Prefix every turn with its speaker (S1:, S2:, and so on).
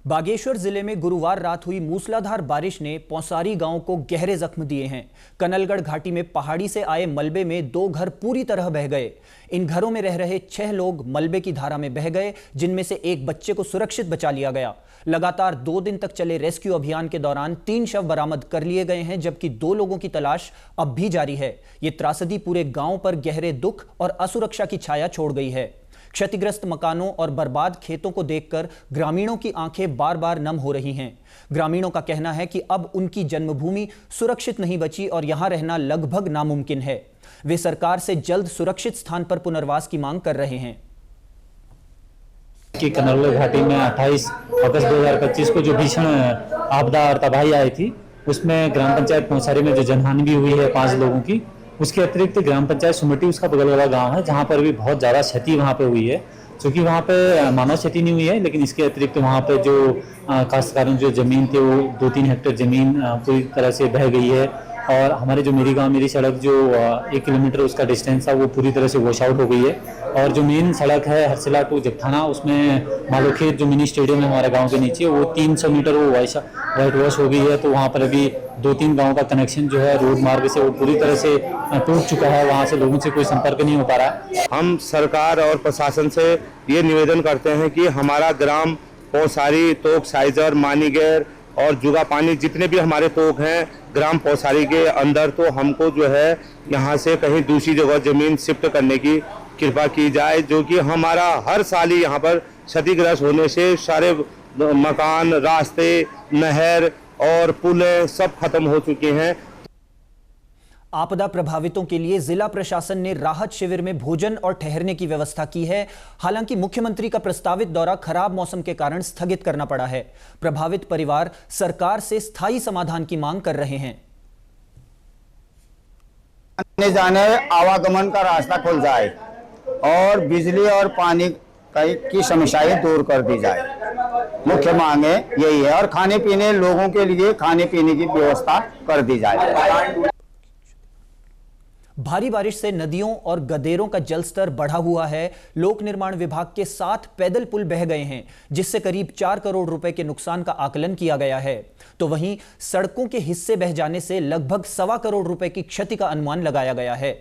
S1: बागेश्वर जिले में गुरुवार रात हुई मूसलाधार बारिश ने पौसारी गांव को गहरे जख्म दिए हैं। कनलगढ़ घाटी में पहाड़ी से आए मलबे में 2 घर पूरी तरह बह गए। इन घरों में रह रहे 6 लोग मलबे की धारा में बह गए, जिनमें से एक बच्चे को सुरक्षित बचा लिया गया। लगातार 2 दिन तक चले रेस्क्यू अभियान के दौरान 3 शव बरामद कर लिए गए हैं, जबकि 2 लोगों की तलाश अब भी जारी है। ये त्रासदी पूरे गांव पर गहरे दुख और असुरक्षा की छाया छोड़ गई है। क्षतिग्रस्त मकानों और बर्बाद खेतों को देखकर ग्रामीणों की आंखें बार बार नम हो रही हैं। ग्रामीणों का कहना है कि अब उनकी जन्मभूमि सुरक्षित नहीं बची और यहां रहना लगभग नामुमकिन है। वे सरकार से जल्द सुरक्षित स्थान पर पुनर्वास की मांग कर रहे हैं।
S2: कि कनलगढ़ घाटी में 28 अगस्त 2025 को जो भीषण आपदा और तबाही आई थी, उसमें ग्राम पंचायत पौसारी में जो जनहानि भी हुई है 5 लोगों की। उसके अतिरिक्त ग्राम पंचायत सुमटी उसका बगल वाला गांव है, जहां पर भी बहुत ज़्यादा क्षति वहां पे हुई है। क्योंकि वहां पे मानव क्षति नहीं हुई है, लेकिन इसके अतिरिक्त वहां पे जो काश्तकारों जो जमीन थी वो 2-3 हेक्टेयर जमीन पूरी तरह से बह गई है। और हमारे जो मेरी गांव मेरी सड़क जो 1 किलोमीटर उसका डिस्टेंस था, वो पूरी तरह से वॉश आउट हो गई है। और जो मेन सड़क है हरसिला टू जगथाना, उसमें मालोखेत जो मिनी स्टेडियम है हमारे गांव के नीचे, वो 300 मीटर वो वाइट वॉश हो गई है। तो वहाँ पर अभी 2-3 गाँव का कनेक्शन जो है रोड मार्ग से वो पूरी तरह से टूट चुका है। वहाँ से लोगों से कोई संपर्क नहीं हो पा रहा।
S3: हम सरकार और प्रशासन से ये निवेदन करते हैं कि हमारा ग्राम पौसारी, तोक साइजर, मानीगैर और जुगा पानी जितने भी हमारे तोक हैं ग्राम पौसारी के अंदर, तो हमको जो है यहाँ से कहीं दूसरी जगह जमीन शिफ्ट करने की कृपा की जाए, जो कि हमारा हर साल ही यहाँ पर क्षतिग्रस्त होने से सारे मकान, रास्ते, नहर और पुल सब खत्म हो चुके हैं।
S1: आपदा प्रभावितों के लिए जिला प्रशासन ने राहत शिविर में भोजन और ठहरने की व्यवस्था की है। हालांकि मुख्यमंत्री का प्रस्तावित दौरा खराब मौसम के कारण स्थगित करना पड़ा है। प्रभावित परिवार सरकार से स्थायी समाधान की मांग कर रहे हैं।
S4: आने जाने आवागमन का रास्ता खुल जाए और बिजली और पानी की समस्याएं दूर कर दी जाए, मुख्य मांग है यही है। और खाने पीने, लोगों के लिए खाने पीने की व्यवस्था कर दी जाए।
S1: भारी बारिश से नदियों और गदेरों का जलस्तर बढ़ा हुआ है। लोक निर्माण विभाग के 7 पैदल पुल बह गए हैं, जिससे करीब 4 करोड़ रुपए के नुकसान का आकलन किया गया है। तो वहीं सड़कों के हिस्से बह जाने से लगभग 1.25 करोड़ रुपए की क्षति का अनुमान लगाया गया है।